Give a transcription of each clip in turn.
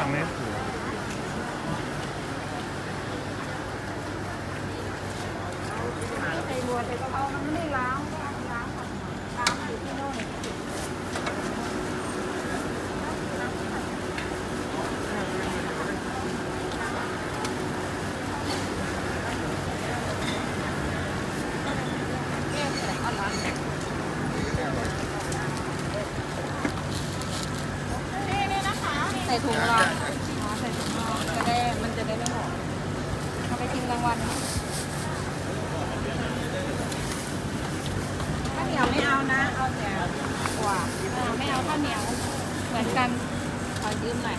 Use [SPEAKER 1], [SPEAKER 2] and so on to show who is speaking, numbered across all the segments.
[SPEAKER 1] างนี้
[SPEAKER 2] ใส่บัวใส่กะเพรามันไม่ได้ล้างล้างอยู่ที่โน่นใส่ถุงเราใส่ถุงเรามันจะได้ไม่หมดเอาไปกินกลางวันข้าวเหนียวไม่เอานะเอาแต่กว่าไม่เอาข้าวเหนียวเหมือนกันขอยืมหน่อย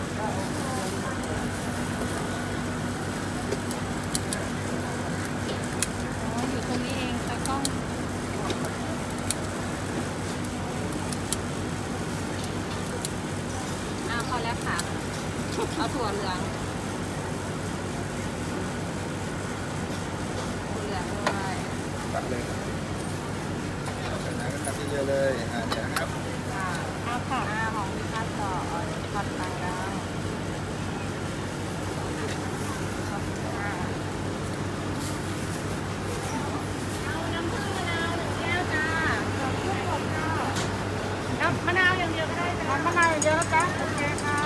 [SPEAKER 2] อยู่ตรงนี้เองตากล้องพอแล้วค่ะเอาถั่วเหลืองด้วย
[SPEAKER 1] ตัดเลยจากนั้นก็ตัดเยอะเลยเดี๋ยวครับ
[SPEAKER 2] เอาค่ะของมีข้าวต่อผัดต่างดาวเอาน้ำผึ้งมะนาว1 แก้วจ้าน้ำมะนาวอย่างเดียวก็ได้จ้ามะนาวอย่างเดียวแล้วจ้าโอเคค่ะ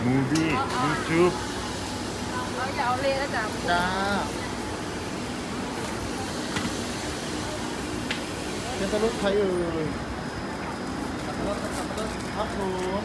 [SPEAKER 1] มูวี่ยูทูบ
[SPEAKER 2] เราอย่าเอาเลยนะจ๊ะ
[SPEAKER 1] จ้าเป็นตะลุกไทยครับผม